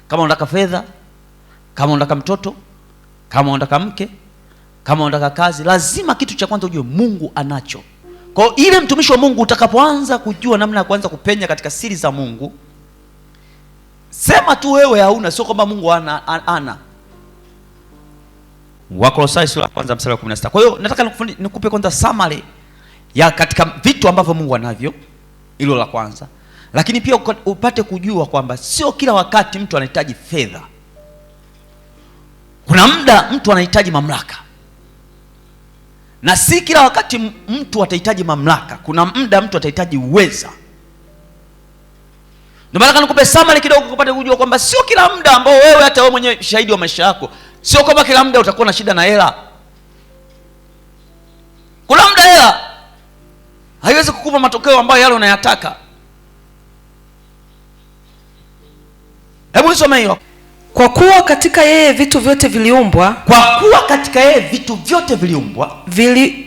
Kama unataka fedha, kama unataka mtoto, kama unataka mke, kama unataka kazi, lazima kitu cha kwanza ujue Mungu anacho. Kwa ile mtumishi wa Mungu utakapoanza kujua namna ya kuanza kupenya katika siri za Mungu, sema tu wewe hauna, sio kwamba Mungu ana. Wakolosai sura ya kwanza mstari wa 16. Kwa hiyo nataka nikupe kwanza summary ya katika vitu ambavyo Mungu anavyo, hilo la kwanza. Lakini pia upate kujua kwamba sio kila wakati mtu anahitaji fedha. Kuna muda mtu anahitaji mamlaka, na si kila wakati mtu atahitaji mamlaka. Kuna muda mtu atahitaji uweza. Ndio maana nikupe summary kidogo kupate kujua kwamba sio kila muda ambao wewe, hata wewe mwenyewe shahidi wa maisha yako, sio kwamba kila muda utakuwa na shida na hela. Kuna muda hela haiwezi kukupa matokeo ambayo yale unayataka. Hebu nisome hiyo. Kwa kuwa katika yeye vitu vyote viliumbwa. Kwa kuwa katika yeye vitu vyote viliumbwa,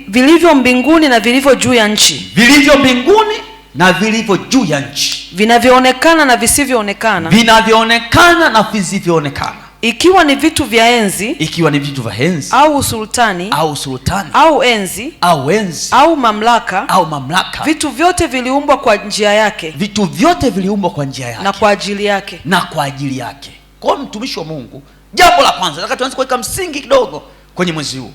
vilivyo mbinguni na vilivyo juu ya nchi. Vilivyo mbinguni na vilivyo juu ya nchi. Vinavyoonekana na visivyoonekana. Vinavyoonekana na visivyoonekana. Ikiwa ni vitu vya enzi, ikiwa ni vitu vya enzi, au usultani, au enzi, au mamlaka, vitu vyote viliumbwa kwa njia yake. Vitu vyote viliumbwa kwa njia yake, na kwa ajili yake. Kwa mtumishi wa Mungu, jambo la kwanza nataka tuanze kuweka msingi kidogo kwenye mwezi huu.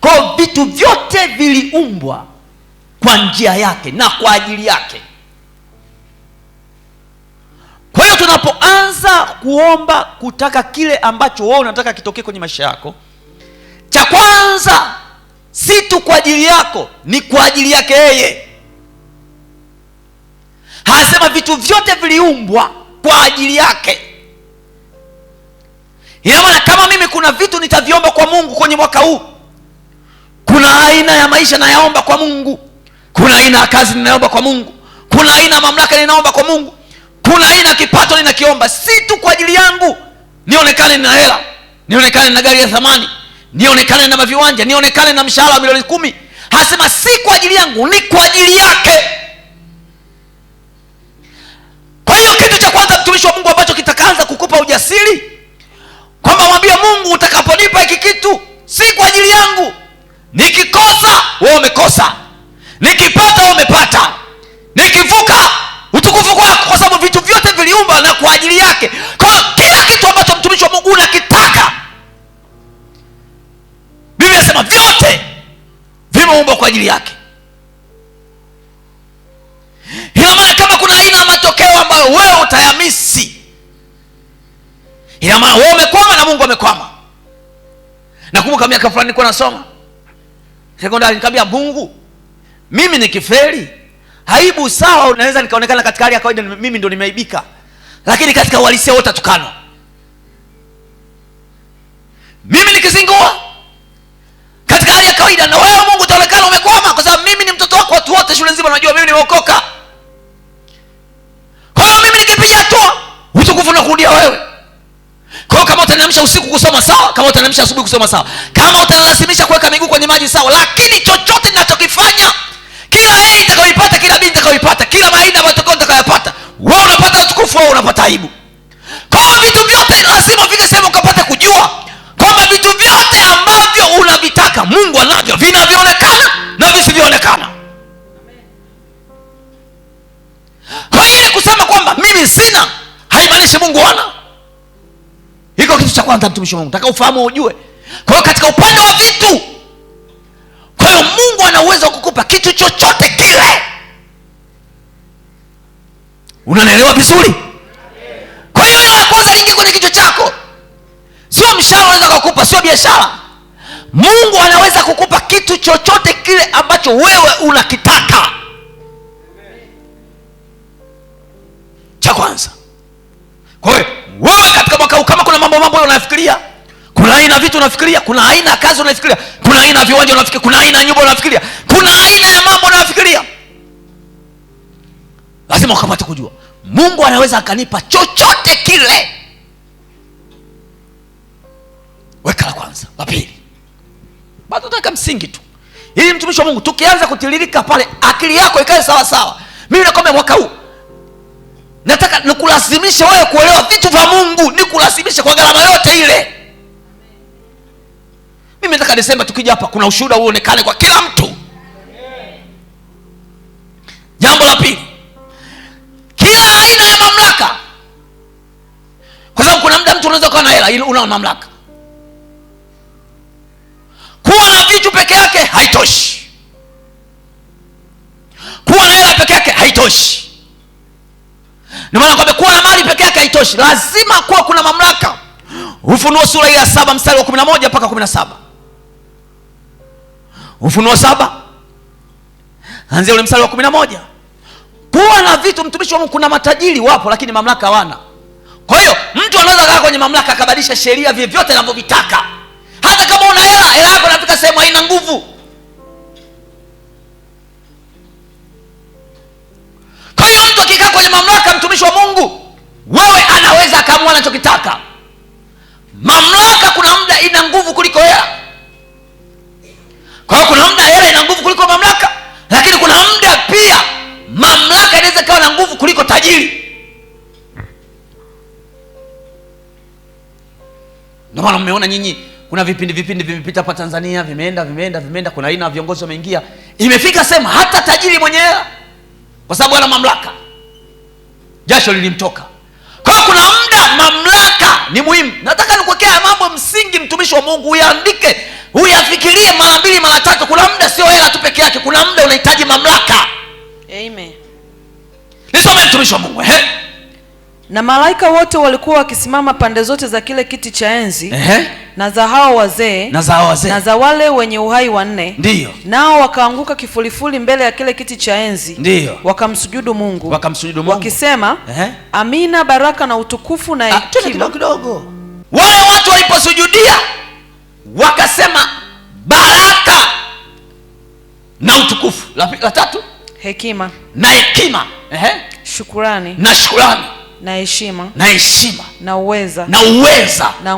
Kwa vitu vyote viliumbwa kwa njia yake na kwa ajili yake. Kwa hiyo tunapoanza kuomba kutaka kile ambacho wewe unataka kitokee kwenye maisha yako, cha kwanza si tu kwa ajili yako, ni kwa ajili yake yeye. Anasema vitu vyote viliumbwa kwa ajili yake. Ina maana kama mimi kuna vitu nitaviomba kwa Mungu kwenye mwaka huu, kuna aina ya maisha nayaomba kwa Mungu, kuna aina ya kazi ninaomba kwa Mungu, kuna aina ya mamlaka ninaomba kwa Mungu, kuna aina ya kipato ninakiomba, si tu kwa ajili yangu nionekane na hela, nionekane na gari ya thamani, nionekane na maviwanja, nionekane na mshahara wa milioni 10. Hasema si kwa ajili yangu, ni kwa ajili yake. Kwa hiyo kitu cha kwanza mtumishi wa Mungu ambacho kitakaanza kukupa ujasiri kwamba mwambie Mungu, utakaponipa hiki kitu si kwa ajili yangu. Nikikosa wewe umekosa, nikipata wewe umepata, nikivuka utukufu kwako, kwa sababu vitu vyote viliumba na kwa ajili yake. Kwa kila kitu ambacho mtumishi wa Mungu unakitaka, Biblia inasema vyote vimeumbwa kwa ajili yake. Ina maana kama kuna aina ya matokeo ambayo wewe utayamisi, ina maana wewe umekwama na Mungu amekwama. Nakumbuka miaka fulani nilikuwa nasoma sekondari, nikamwambia Mungu, mimi nikifeli haibu sawa, unaweza nikaonekana katika hali ya kawaida mimi ndo nimeibika, lakini katika uhalisia wote tukano. Mimi nikizingua katika hali ya kawaida, na wewe Mungu utaonekana umekwama, kwa sababu mimi ni mtoto wako, watu wote shule nzima wanajua mimi nimeokoka. Kwa hiyo mimi nikipiga hatua, utukufu unakurudia wewe. Kwa hiyo kama utaniamsha usiku kusoma sawa, kama utaniamsha asubuhi kusoma sawa, kama utanilazimisha kuweka miguu kwenye maji sawa, lakini chochote ninachokifanya, kila A nitakayoipata, kila B nitakayoipata, kila maida matokeo nitakayopata, wewe unapata utukufu, wewe unapata aibu. Kwa hiyo vitu vyote lazima ufike sehemu ukapata kujua kwamba vitu vyote ambavyo unavitaka Mungu anavyo, vinavyoonekana na visivyoonekana. Kwa hiyo kusema kwamba mimi sina haimaanishi Mungu ana. Hiko kitu cha kwanza mtumishi wa Mungu nataka ufahamu, ujue. Kwa hiyo katika upande wa vitu, kwa hiyo Mungu ana uwezo wa kukupa kitu chochote kile. Unanielewa vizuri? Kwa hiyo hilo la kwanza liingie kwenye kichwa chako. Sio mshahara anaweza kukupa, sio biashara. Mungu anaweza kukupa kitu chochote kile ambacho wewe unakitaka. Cha kwanza. Kwa hiyo wewe katika mwaka huu, kama kuna mambo unafikiria, kuna aina vitu unafikiria, kuna aina ya kazi unafikiria, kuna aina ya viwanja unafikiria, kuna aina ya nyumba unafikiria, kuna aina ya mambo unafikiria, lazima ukapate kujua Mungu anaweza akanipa chochote kile. Weka la kwanza. La pili, bado nataka msingi tu, ili mtumishi wa Mungu tukianza kutiririka pale akili yako ikae sawa sawa. Mimi nakwambia mwaka huu nataka nikulazimisha wewe kuelewa vitu vya Mungu, kulazimisha kwa gharama yote ile. Mimi nataka Desemba tukija hapa kuna ushuhuda uonekane kwa kila mtu. Jambo la pili, kila aina ya mamlaka. Kwa sababu kuna muda mtu unaweza kuwa na hela ili una mamlaka. Kuwa na vitu peke yake haitoshi. Kuwa na hela peke yake haitoshi. Ndio maana kwamba kuwa na mali peke yake haitoshi. Lazima kuwa kuna mamlaka. Ufunuo sura ya 7 mstari wa 11 mpaka 17. Ufunuo 7 anzia ule mstari wa 11. Kuwa na vitu, mtumishi wa Mungu, kuna matajiri wapo lakini mamlaka hawana. Kwa hiyo mtu anaweza kaa kwenye mamlaka akabadilisha sheria vyovyote anavyovitaka. Hata kama una hela yako inafika sehemu haina nguvu. Kwa hiyo mtu akikaa kwenye mamlaka, mtumishi wa Mungu, wewe anaweza akaamua anachokitaka. Mamlaka kuna muda ina nguvu kuliko hela. Kwa hiyo kuna muda hela ina nguvu kuliko mamlaka, lakini kuna muda pia mamlaka inaweza kuwa na nguvu kuliko tajiri. Ndio maana mmeona nyinyi kuna vipindi vimepita hapa Tanzania, vimeenda, kuna aina ya viongozi wameingia. Imefika sema hata tajiri mwenye hela, kwa sababu ana mamlaka, jasho lilimtoka. Kwa hiyo kuna muda mamlaka ni muhimu. Nataka nikuwekea mambo msingi, mtumishi wa Mungu, uyaandike, uyafikirie mara 2 mara 3. Kuna muda sio hela tu peke yake, kuna muda unahitaji mamlaka. Amen. Nisome mtumishi wa Mungu. Na malaika wote walikuwa wakisimama pande zote za kile kiti cha enzi, na za hao wazee, na za wale wenye uhai 4. Ndio. Nao wakaanguka kifulifuli mbele ya kile kiti cha enzi. Ndio. Wakamsujudu Mungu. Wakisema, Amina, baraka na utukufu na hekima. Kidogo. Wale watu waliposujudia wakasema baraka na utukufu. La tatu, hekima na hekima. Shukrani na shukrani, na heshima na uweza na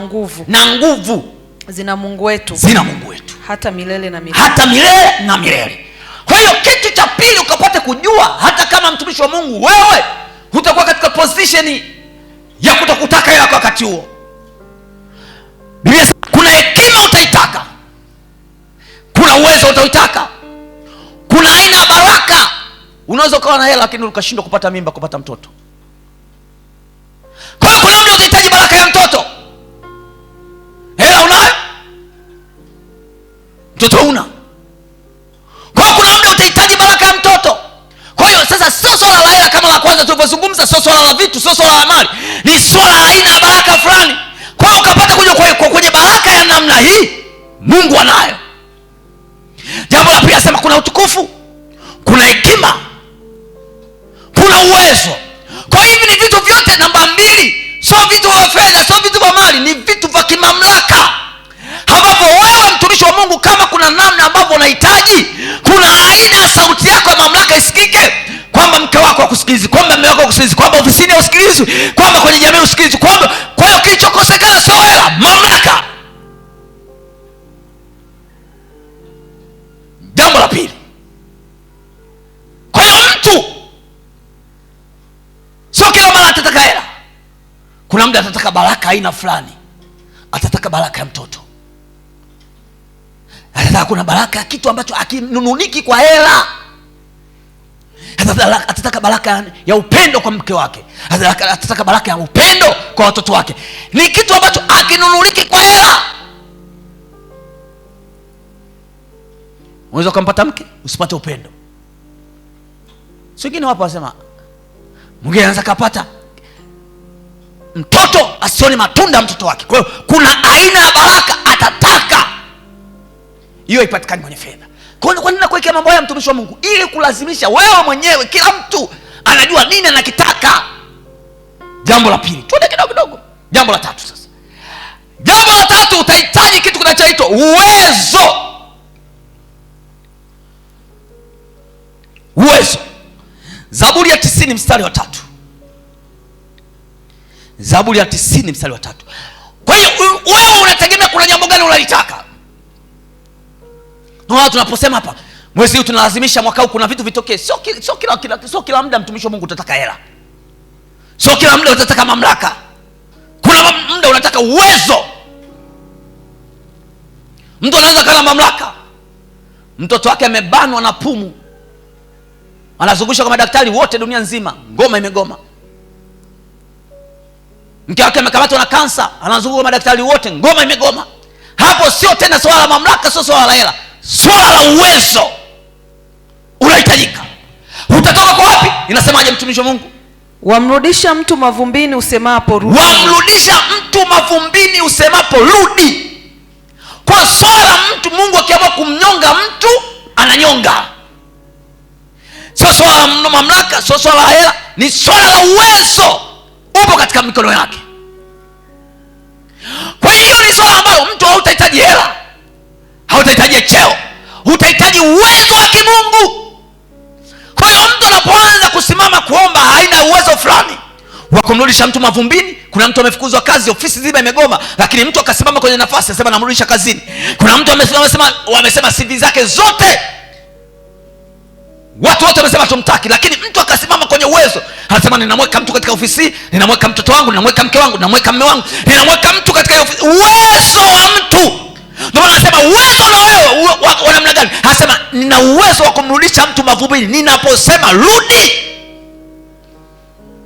nguvu zina Mungu wetu hata milele na milele. Kwa hiyo kitu cha pili ukapate kujua, hata kama mtumishi wa Mungu wewe hutakuwa katika position ya kutokutaka hela kwa wakati huo. Biblia kuna hekima utaitaka, kuna uwezo utaitaka, kuna aina ya baraka. Unaweza ukawa na hela lakini ukashindwa kupata mimba, kupata mtoto. Kwa hiyo kuna mtu utahitaji baraka ya mtoto. Hela unayo, mtoto una. Kwa hiyo kuna mtu utahitaji baraka ya mtoto. Kwa hiyo sasa sio swala la hela kama la kwanza tulivyozungumza, sio swala la vitu, sio swala la mali. Ni swala la aina ya baraka fulani. Kwa hiyo ukapata kuja kwenye baraka ya namna hii, Mungu anayo. Jambo la pili asema kuna utukufu, kuna hekima, kuna uwezo. Kwa hivi ni vitu vyote. Namba 2, sio vitu vya fedha, sio vitu vya mali, ni vitu vya kimamlaka. Hapo wewe mtumishi wa Mungu, kama kuna namna ambavyo unahitaji, kuna aina ya sauti yako ya mamlaka isikike, kwamba mke wako akusikilize, kwamba mume wako akusikilize, kwamba ofisini usikilizwe, kwamba kwenye jamii usikilizwe, kwamba. Kwa hiyo kilichokosekana sio hela, mamlaka. Jambo la pili, kwa hiyo mtu sio kila mara atataka hela. Kuna muda atataka baraka aina fulani, atataka baraka ya mtoto, atataka kuna baraka ya kitu ambacho akinununiki kwa hela, atataka baraka ya upendo kwa mke wake, atataka baraka ya upendo kwa watoto wake. Ni kitu ambacho akinununiki kwa hela. Unaweza kumpata mke usipate upendo. Wengine wapo wasema mwingine anaweza kapata mtoto asione matunda ya mtoto wake. Kwa hiyo kuna aina ya baraka atataka, hiyo haipatikani kwenye fedha. Kwa hiyo kwa nini nakuwekea mambo haya mtumishi wa Mungu? Ili kulazimisha wewe mwenyewe, kila mtu anajua nini anakitaka. Jambo la pili, tuende kidogo. Jambo la tatu sasa. Jambo la tatu, utahitaji kitu kinachoitwa uwezo. Zaburi ya 90 mstari wa 3. Zaburi ya 90 mstari wa 3. Kwa hiyo wewe unategemea kuna jambo gani unalitaka? Ndio tunaposema hapa mwezi huu tunalazimisha mwaka huu kuna vitu vitokee. Sio kila muda mtumishi wa Mungu utataka hela. Sio kila muda utataka mamlaka. Kuna muda unataka uwezo. Mtu anaweza kana mamlaka, mtoto wake amebanwa na pumu, anazungushwa kwa madaktari wote dunia nzima, ngoma imegoma. Mke wake amekamatwa na kansa, anazunguka kwa madaktari wote, ngoma imegoma. Hapo sio tena swala la mamlaka, sio swala la hela, swala la uwezo unahitajika. Utatoka kwa wapi? Inasemaje mtumishi wa Mungu? Wamrudisha mtu mavumbini usemapo rudi. Wamrudisha mtu mavumbini usemapo rudi. Kwa swala la mtu, Mungu akiamua kumnyonga mtu ananyonga. Sio swala la mamlaka, sio swala la hela, ni swala la uwezo upo katika mikono yake. Kwa hiyo ni swala ambalo mtu hautahitaji hela, hautahitaji cheo, utahitaji uwezo wa kimungu. Kwa hiyo mtu anapoanza kusimama kuomba haina uwezo fulani wa kumrudisha mtu mavumbini. Kuna mtu amefukuzwa kazi, ofisi nzima imegoma, lakini mtu akasimama kwenye nafasi asema namrudisha kazini. Kuna mtu wamesema CV zake zote, watu wote wamesema tumtaki, lakini mtu akasimama kwenye uwezo, anasema ninamweka mtu katika ofisi, ninamweka mtoto wangu, ninamweka mke wangu, ninamweka mume wangu, ninamweka mtu katika ofisi. Uwezo wa mtu. Ndio maana anasema uwezo na wewe wa namna gani? Anasema nina uwezo wa kumrudisha mtu mavumbini ninaposema rudi.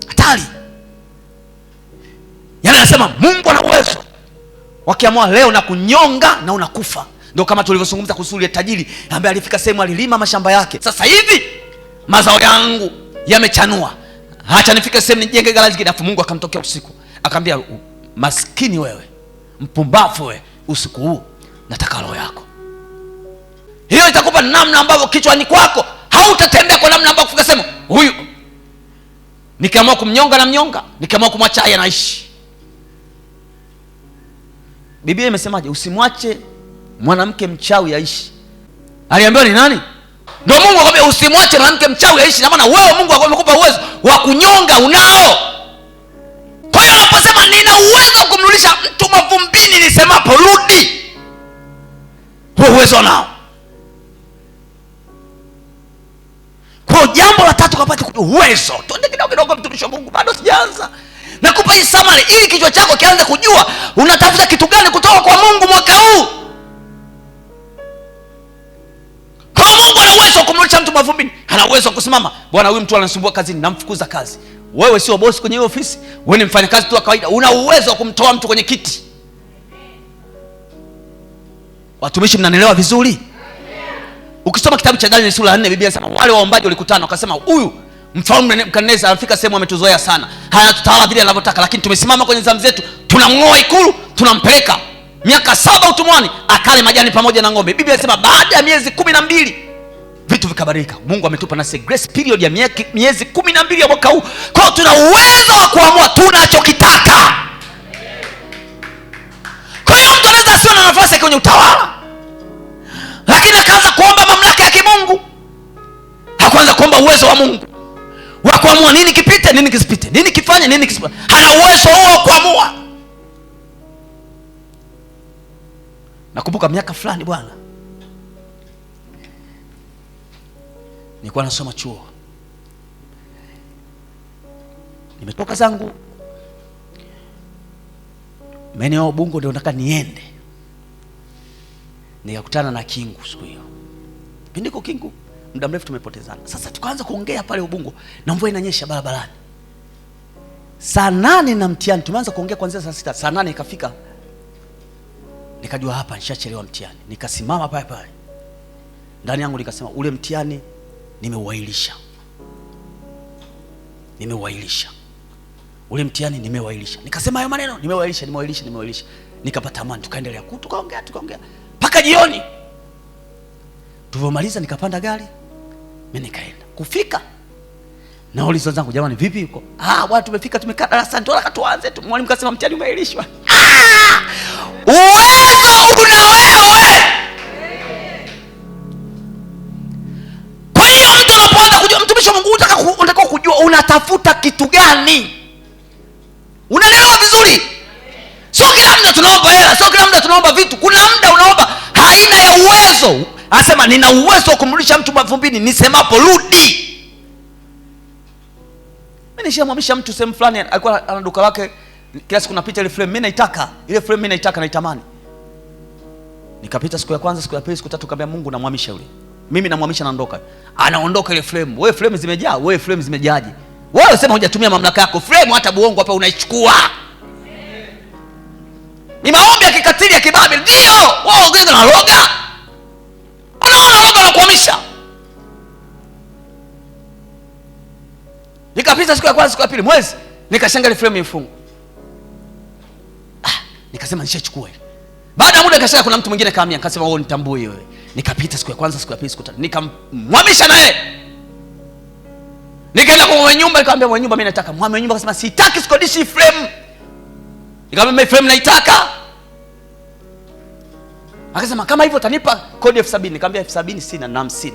Hatari. Yaani anasema Mungu ana uwezo wakiamua leo na kunyonga na unakufa. Ndio kama tulivyozungumza kuhusu yule tajiri ambaye alifika sehemu alilima mashamba yake. Sasa hivi mazao yangu yamechanua, acha nifike sehemu nijenge garaji kidafu. Mungu akamtokea usiku akamwambia, maskini wewe, mpumbavu wewe, usiku huu nataka roho yako. Hiyo itakupa namna ambavyo kichwani kwako hautatembea kwa namna ambavyo kufika sehemu huyu nikiamua kumnyonga na mnyonga, nikiamua kumwacha haya naishi. Biblia imesemaje? Usimwache mwanamke mchawi aishi. Aliambiwa ni nani? Ndio Mungu akwambia usimwache mwanamke mchawi aishi. Na maana wewe Mungu amekupa uwezo wa kunyonga, unao. Kwa hiyo anaposema nina uwezo wa kumrudisha mtu mavumbini nisemapo rudi, huo uwezo nao. Kwa jambo la tatu kapata uwezo. Twende kidogo mtumishi wa Mungu, bado sijaanza. Nakupa hii summary ili kichwa chako kianze kujua unatafuta kitu gani kutoka kwa Mungu mwaka huu. Kwa Mungu ana uwezo wa kumrudisha mtu mavumbini. Ana uwezo wa kusimama, bwana huyu mtu ananisumbua kazini, namfukuza kazi. Wewe sio boss kwenye hiyo ofisi, wewe ni mfanyakazi tu wa kawaida. Una uwezo wa kumtoa mtu kwenye kiti. Watumishi mnanielewa vizuri? Ukisoma kitabu cha Danieli sura ya 4, Biblia inasema wale waombaji walikutana wakasema, huyu mfalme Nebukadneza anafika sehemu ametuzoea sana, hanatutawala vile anavyotaka, lakini tumesimama kwenye zamu zetu, tunamngoa ikulu, tunampeleka miaka 7 utumwani akale majani pamoja na ng'ombe. Biblia inasema baada ya miezi 12 vitu vikabadilika. Mungu ametupa na grace period ya miezi 12 ya mwaka huu. Kwa hiyo tuna uwezo wa kuamua tunachokitaka. Kwa hiyo mtu anaweza asiwe na nafasi kwenye utawala, lakini akaanza kuomba mamlaka ya kimungu. Hakuanza kuomba uwezo wa Mungu wa kuamua nini kipite, nini kisipite, nini kifanye, nini kisipite. Hana uwezo huo wa kuamua. Nakumbuka miaka fulani bwana, nilikuwa nasoma chuo, nimetoka zangu maeneo ya Ubungo, ndio nataka niende, nikakutana na Kingu siku hiyo. Pindiko Kingu muda mrefu tumepotezana. Sasa tukaanza kuongea pale Ubungo na mvua inanyesha barabarani. Saa 8 na mtihani, tumeanza kuongea kuanzia saa 6. Saa 8 ikafika, nikajua hapa nishachelewa mtihani. Nikasimama pale pale ndani yangu nikasema, ule mtihani nimeuahirisha, ule mtihani nimeuahirisha. Nikasema hayo maneno, nimeuahirisha. Nikapata amani, tukaendelea tukaongea mpaka jioni. Tulivyomaliza nikapanda gari, mimi nikaenda. Kufika na ulizo zangu, jamani vipi yuko? Bwana tumefika, tumekaa darasani, tunataka tuanze tu. Mwalimu kasema mtihani umeahirishwa. Uwezo una wewe. Kwa hiyo mtu unapoanza kujua, mtumishi wa Mungu, unataka kujua unatafuta kitu gani. Unanielewa vizuri? Sio kila muda tunaomba hela, sio kila muda tunaomba vitu. Kuna muda unaomba haina ya uwezo. Anasema nina uwezo wa kumrudisha mtu mavumbini nisemapo rudi. Mimi nishamwamisha mtu sehemu fulani, alikuwa ana duka lake Kila siku napita ile frame, mimi naitaka ile frame, mimi naitaka, naitamani. Nikapita siku ya kwanza, siku ya pili, siku tatu, nikamwambia Mungu namhamisha yule. Mimi namhamisha, naondoka. Anaondoka ile frame. Wewe frame zimejaa, wewe frame zimejaje? Wewe sema hujatumia mamlaka yako. Frame hata buongo hapa unaichukua. Ni maombi ya kikatili ya kibabe. Ndio, wao ongeza na roga. Unaona roga la kuhamisha. Nikapita siku ya kwanza, siku ya pili, mwezi, nikashanga ile frame imefungwa. Nikasema nishachukua ile. Baada ya muda nikashanga kuna mtu mwingine kaamia, nikasema wewe nitambue wewe. Nikapita siku ya kwanza, siku ya pili, siku tatu, nikamhamisha na yeye. Nikaenda kwa mwenye nyumba, nikamwambia mwenye nyumba, mimi nataka. Mwenye nyumba akasema sitaki sikodishi frame. Nikamwambia frame naitaka. Akasema kama hivyo utanipa kodi 70,000. Nikamwambia 70,000 sina na 50.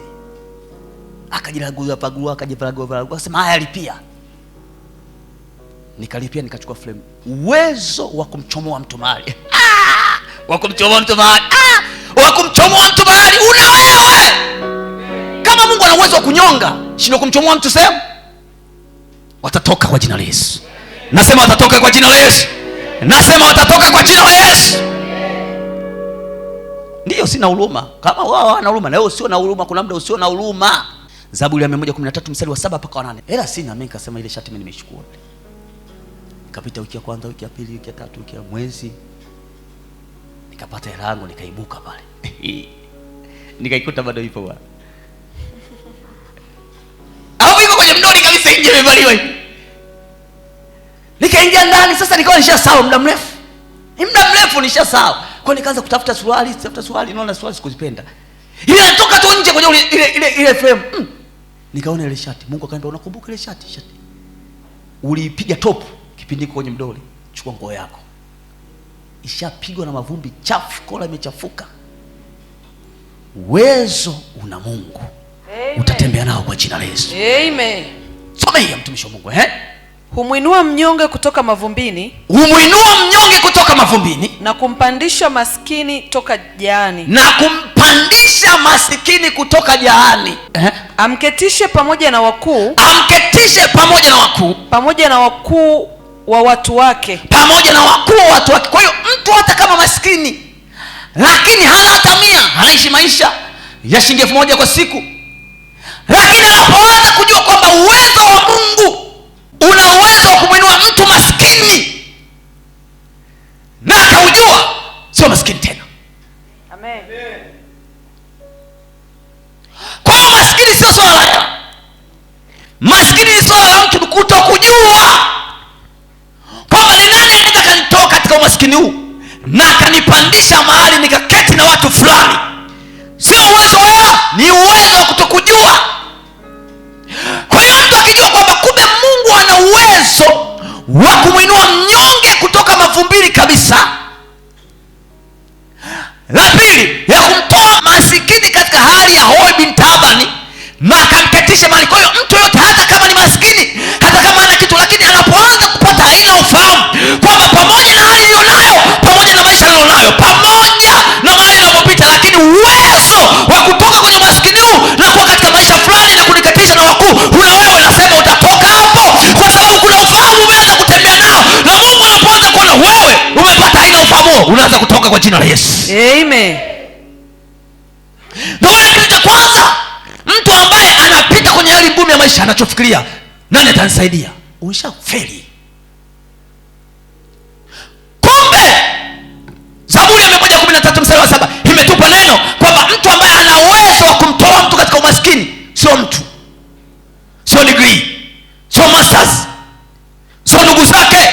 Akajilagua pagua, akajipagua. Akasema haya lipia. Nikalipia, nikachukua frame. Uwezo wa kumchomoa mtu mahali. Wa kumchomoa mtu mahali. Wa kumchomoa mtu mahali una wewe. Kama Mungu ana uwezo wa kunyonga, shino kumchomoa mtu sehemu. Watatoka kwa jina la Yesu. Nasema watatoka kwa jina la Yesu. Nasema watatoka kwa jina la Yesu. Ndio, sina huruma. Kama wao wana huruma, na wewe usio na huruma. Kuna muda usio na huruma. Zaburi ya 113 mstari wa 7 mpaka 8. Ila sina, mimi nikasema ile shati mimi nimechukua. Nikapita wiki ya kwanza, wiki ya pili, wiki ya tatu, wiki ya mwezi. Nikapata hela yangu, nikaibuka pale. Nikaikuta bado ipo bwana. Au iko kwenye mdoli kabisa, nje imevaliwa hivi. Nikaingia ndani, sasa nikawa nishasahau muda mrefu. Muda mrefu nishasahau. Kwa nikaanza kutafuta suruali, naona suruali sikuzipenda. Ile natoka tu nje kwenye ile frame. Nikaona ile shati. Mungu akaniambia unakumbuka ile shati? Ulipiga top kipindi kwenye mdoli. Chukua nguo yako. Ishapigwa na mavumbi chafu, kola imechafuka. Uwezo una Mungu. Amen. Utatembea nao kwa jina la Yesu. Amen. Somea mtumishi wa Mungu, Humuinua mnyonge kutoka mavumbini. Humuinua mnyonge kutoka mavumbini. Na kumpandisha maskini toka jahani. Na kumpandisha maskini kutoka jahani. Amketishe pamoja na wakuu. Amketishe pamoja na wakuu. Pamoja na wakuu wa watu wake. Pamoja na wakuu wa watu wake. Kwa hiyo mtu hata kama maskini, lakini hana hata 100, anaishi maisha ya shilingi 1,000 kwa siku. Lakini anapoanza kujua kwamba uwezo wa Mungu una uwezo wa kumwinua mtu maskini, na akaujua, sio maskini tena. Amen. Kwa hiyo maskini sio swala la hela. Maskini ni swala la mtu kutokujua kwamba ni nani anaweza kanitoa katika umaskini huu na kanipandisha mahali nikaketi na watu fulani. Sio uwezo wa hela, ni uwezo wa kutokujua. Kwa hiyo mtu akijua kwamba kumbe Mungu ana uwezo wa kumwinua mnyonge kutoka mavumbini kabisa. La pili, ya kumtoa masikini katika hali ya hoi bin tabani na akamketisha mahali. Kwa hiyo mtu yote hata kama ni maskini, hata kama ana kitu, lakini anapoanza kupata aina ufahamu kwamba pamoja na hali iliyonayo, pamoja na maisha aliyonayo, pamoja na mahali anapopita, lakini uwezo wa kutoka kwenye maskini huu na kuwa katika maisha fulani na kuniketisha na wakuu una wewe, nasema utatoka hapo, kwa sababu kuna ufahamu umeanza kutembea nao. Na Mungu anapoanza kuona wewe umepata aina ufahamu, unaanza kutoka kwa jina la Yesu. Amen. Ndio kitu cha kwanza. Mtu ambaye anapita kwenye hali ngumu ya maisha anachofikiria, nani atanisaidia? Umeshafeli. Kumbe Zaburi ya 113 mstari wa 7 imetupa neno kwamba mtu ambaye ana uwezo wa kumtoa mtu katika umaskini sio mtu, sio degree, sio masters, sio ndugu zake,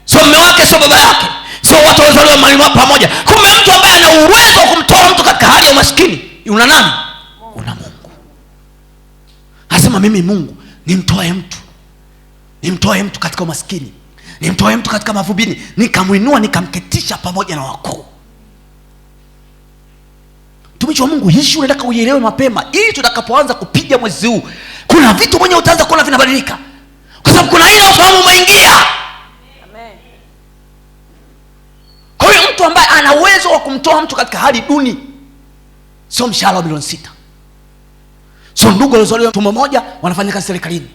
sio mume wake, sio baba yake, sio watu waliozaliwa mahali pamoja. Kumbe mtu ambaye ana uwezo wa kumtoa mtu katika hali ya umaskini una nani? Una Mungu. Anasema mimi Mungu nimtoe mtu katika umaskini, nimtoe mtu katika mavumbini, nikamwinua, nikamketisha pamoja na wakuu. Mtumishi wa Mungu, hii unataka uielewe mapema, ili tutakapoanza kupiga mwezi huu, kuna vitu mwenye utaanza kuona vinabadilika, kwa sababu kuna ile ufahamu umeingia. Amen. Kwa hiyo mtu ambaye ana uwezo wa kumtoa mtu katika hali duni, sio mshahara wa milioni 6, sio ndugu walizaliwa tumbo moja wanafanya kazi serikalini,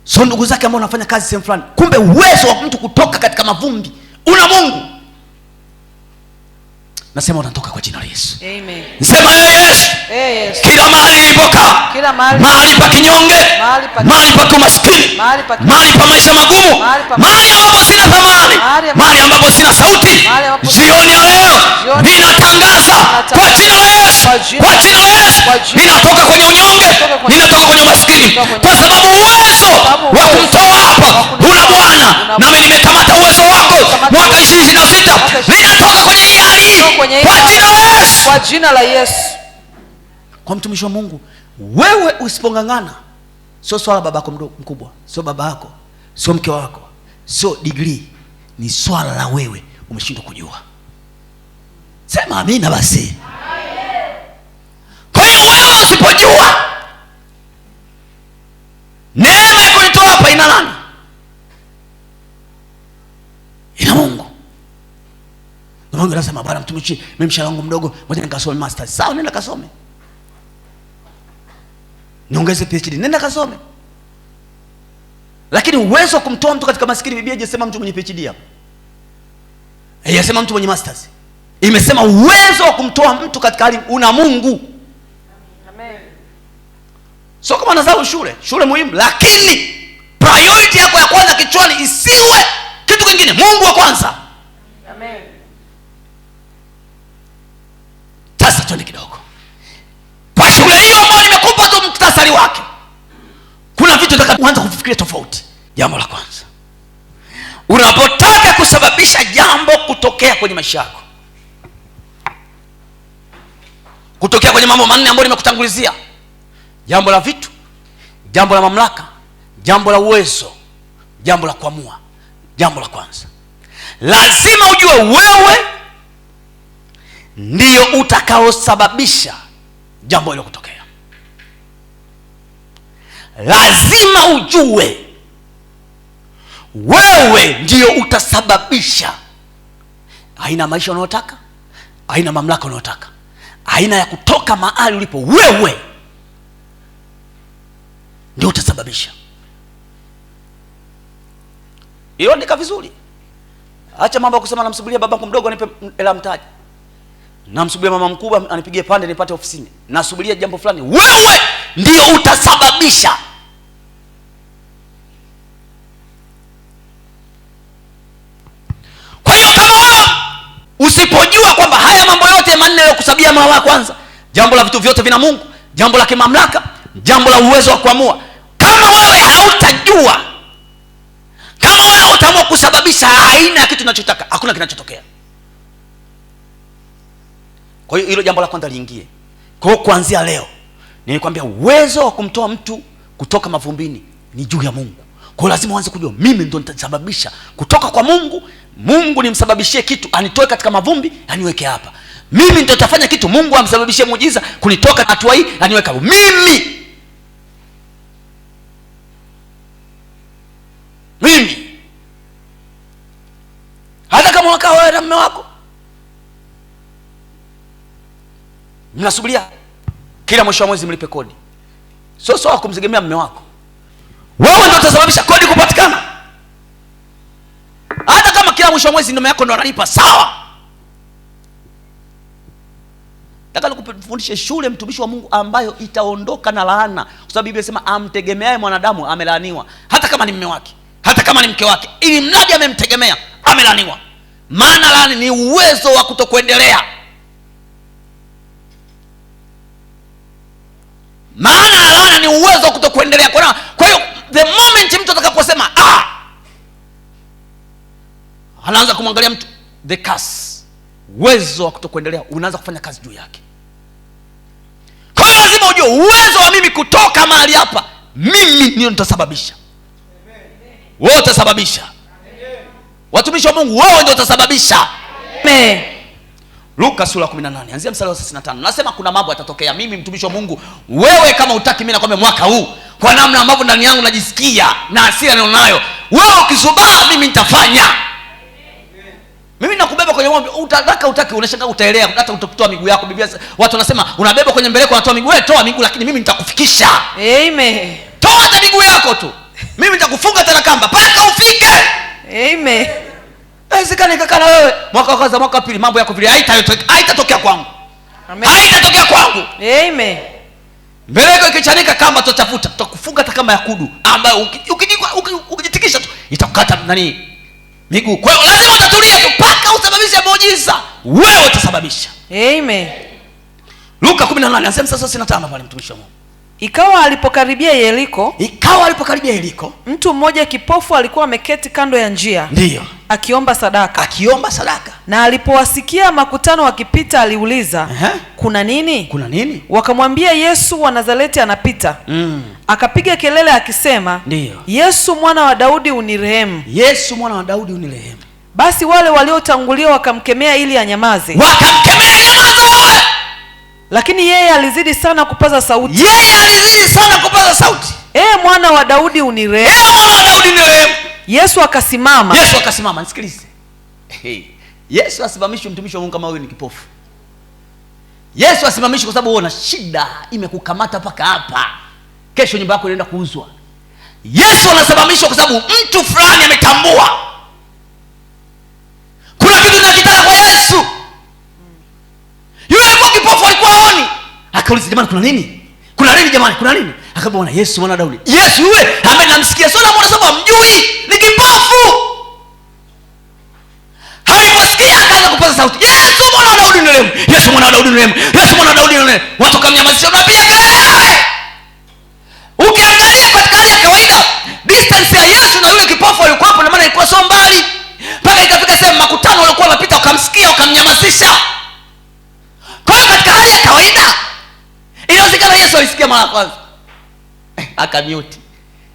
So ndugu zake ambao wanafanya kazi sehemu fulani, kumbe uwezo wa mtu kutoka katika mavumbi una Mungu. Nasema unatoka kwa jina la Yesu. Amen. Nasema Yesu. Yes. Kila mahali nilipokaa, mahali pa kinyonge, mahali pa kumaskini, mahali pa maisha magumu, mahali ambapo sina thamani, mahali ambapo sina sauti, jioni ya leo ninatangaza kwa jina la Yesu, kwa jina la Yesu, ninatoka kwenye unyonge, ninatoka kwenye maskini, kwa sababu uwezo wa kumtoa hapa una Bwana. Nami nimekamata uwezo wako mwaka 2026, ninatoka kwenye hii hali kwa jina la Yesu, kwa jina la Yesu. Kwa mtumishi wa Mungu, wewe usipongangana, sio swala babako mkubwa, sio baba yako, sio mke wako, sio degree, ni swala la wewe umeshindwa kujua. Sema amina basi. Kwa hiyo wewe usipojua neema ya kunitoa hapa ina nani? Ina Mungu. Mungu anasema, bwana mtumishi, mimi mshahara wangu mdogo, ngoja nikasome masters. Sawa, nenda kasome. Niongeze PhD, nenda kasome. Lakini uwezo kumtoa mtu katika maskini, Biblia haijasema mtu mwenye PhD hapo. Haijasema mtu mwenye masters. Imesema uwezo wa kumtoa mtu katika hali una Mungu. Amen. So kama unazao shule muhimu, lakini priority yako ya kwanza kichwani isiwe kitu kingine, Mungu wa kwanza. Amen. Sasa twende kidogo. Kwa shule hiyo ambayo nimekupa tu muktasari wake, kuna vitu nataka kuanza kufikiria tofauti. Jambo la kwanza, unapotaka kusababisha jambo kutokea kwenye maisha yako, kutokea kwenye mambo manne ambayo nimekutangulizia: jambo la vitu, jambo la mamlaka, jambo la uwezo, jambo la kuamua. Jambo la kwanza, lazima ujue wewe ndiyo utakaosababisha jambo hilo kutokea. Lazima ujue wewe ndiyo utasababisha aina maisha unayotaka, aina mamlaka unayotaka, aina ya kutoka mahali ulipo. Wewe ndio utasababisha. Hiyo ndika vizuri. Acha mambo ya kusema namsubiria babangu mdogo anipe hela mtaji, namsubiria mama mkubwa anipigie pande nipate ofisini, nasubiria jambo fulani. Wewe ndio utasababisha. Kwa hiyo kama wewe usipojua kwamba haya mambo yote manne ya kusabia mara ya kwanza, jambo la vitu vyote vina Mungu, jambo la kimamlaka, jambo la uwezo wa kuamua, kama wewe hautajua, kama wewe utaamua kusababisha aina ya kitu unachotaka, hakuna kinachotokea. Kwa hiyo hilo jambo la kwanza liingie. Kwa hiyo kuanzia leo nilikwambia uwezo wa kumtoa mtu kutoka mavumbini ni juu ya Mungu. Kwa hiyo lazima uanze kujua mimi ndo nitasababisha kutoka kwa Mungu. Mungu nimsababishie kitu anitoe katika mavumbi aniweke hapa. Mimi ndo nitafanya kitu Mungu amsababishie muujiza kunitoka hatua hii aniweka hapa. Mimi. Hata kama unakaa wewe na mume wako, mnasubiria kila mwisho wa mwezi mlipe kodi, sio sawa kumtegemea mume wako. Wewe ndio utasababisha kodi kupatikana. Hata kama kila mwisho wa mwezi mume wako ndio analipa, sawa. Nataka nikufundishe shule mtumishi wa Mungu ambayo itaondoka na laana, kwa sababu Biblia inasema amtegemeaye mwanadamu amelaaniwa. Hata kama ni mume wake, hata kama ni mke wake, ili mradi amemtegemea amelaaniwa. Maana laana ni uwezo wa kutokuendelea. Maana laana ni uwezo wa kutokuendelea. Kwa hiyo the moment mtu atakaposema anaanza kumwangalia mtu, the curse, uwezo wa kutokuendelea unaanza kufanya kazi juu yake. Kwa hiyo lazima ujue uwezo wa mimi kutoka mahali hapa, mimi ndio nitasababisha. Wewe utasababisha. Watumishi wa Mungu, wewe ndio utasababisha. Amen. Luka sura 18 anzia mstari wa 35. Nasema kuna mambo yatatokea. Mimi mtumishi wa Mungu, wewe kama utaki, mimi nakwambia mwaka huu kwa namna ambavyo ndani yangu najisikia na hasira ninayo, wewe ukisubaa mimi nitafanya. Mimi nakubeba kwenye ng'ombe, utataka utaki, unashangaa utaelea, hata utakutoa miguu yako. Biblia watu wanasema unabeba kwenye mbeleko unatoa miguu, wewe toa miguu, lakini mimi nitakufikisha. Amen. Toa hata miguu yako tu. mimi nitakufunga tena kamba mpaka ufike. Amen. Haiwezekani kakana wewe mwaka wa kwanza mwaka wa pili mambo yako vile haitatokea kwangu. Amen. Haitatokea kwangu. Amen. Mbeleko ikichanika kamba tutafuta, tutakufunga hata kama ya kudu ambayo ukijitikisha tu itakukata nani miguu. Kwa hiyo lazima utatulia tu mpaka usababishe muujiza. Wewe utasababisha. Amen. Luka 18 anasema sasa 65 pale mtumishi wa Mungu. Ikawa alipokaribia Yeriko, mtu mmoja kipofu alikuwa ameketi kando ya njia. Ndiyo. Akiomba sadaka. Na alipowasikia makutano wakipita aliuliza, kuna nini? Wakamwambia, Yesu wa Nazareti anapita. Akapiga kelele akisema, ndiyo, Yesu mwana wa Daudi unirehemu. Basi wale waliotangulia wakamkemea ili anyamaze. Lakini yeye alizidi sana kupaza sauti. Mwana wa Daudi unirehemu. Yesu akasimama. Nisikilize. Yesu asimamishwe mtumishi wa Mungu kama wewe ni kipofu. Yesu asimamishwe kwa sababu wewe una shida imekukamata mpaka hapa. Kesho nyumba yako inaenda kuuzwa. Yesu anasimamishwa kwa sababu mtu fulani ametambua kuna kitu tunakitaka kwa Yesu. Yule alikuwa kipofu, alikuwa haoni. Akauliza, jamani kuna nini? Akaambia, Bwana Yesu mwana Daudi. Yesu yule ambaye namsikia sio namuona sababu mjui, ni kipofu. Haiposikia akaanza kupaza sauti, Yesu mwana wa Daudi nirehemu. Yesu mwana wa Daudi nirehemu. Yesu mwana wa Daudi nirehemu. Watu kamnyamazisha, unapiga kelele. Ukiangalia katika hali ya kawaida, distance ya Yesu na yule kipofu alikuwa hapo, na maana ilikuwa sio mbali. Mpaka ikafika sehemu makutano walikuwa wanapita wakamsikia wakamnyamazisha. Kwa hiyo katika hali ya kawaida inawezekana Yesu alisikia mara kwanza akamute.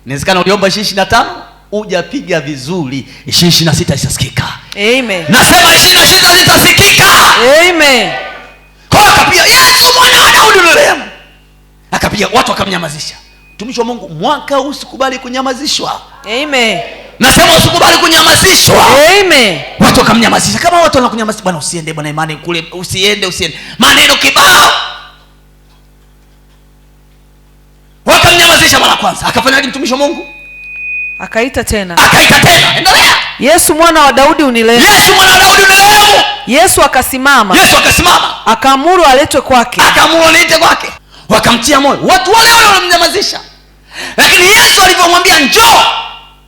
Inawezekana uliomba 25 hujapiga vizuri, 26 isasikika. Amen. Nasema 26 itasikika. Amen. Kwa akapiga, Yesu mwana wa Daudi nirehemu. Akapiga, watu wakamnyamazisha. Mtumishi wa Mungu, mwaka usikubali kunyamazishwa. Amen. Nasema usikubali kunyamazishwa. Amen. Watu wakamnyamazisha. Kama watu wanakunyamazisha, bwana usiende, bwana imani kule, usiende. Maneno kibao. Wakamnyamazisha mara kwanza. Akafanyaje mtumishi wa Mungu? Akaita tena. Endelea. Yesu mwana wa Daudi unirehemu. Yesu akasimama. Akaamuru aletwe kwake. Wakamtia moyo. Watu wale walimnyamazisha. Lakini Yesu alipomwambia njoo,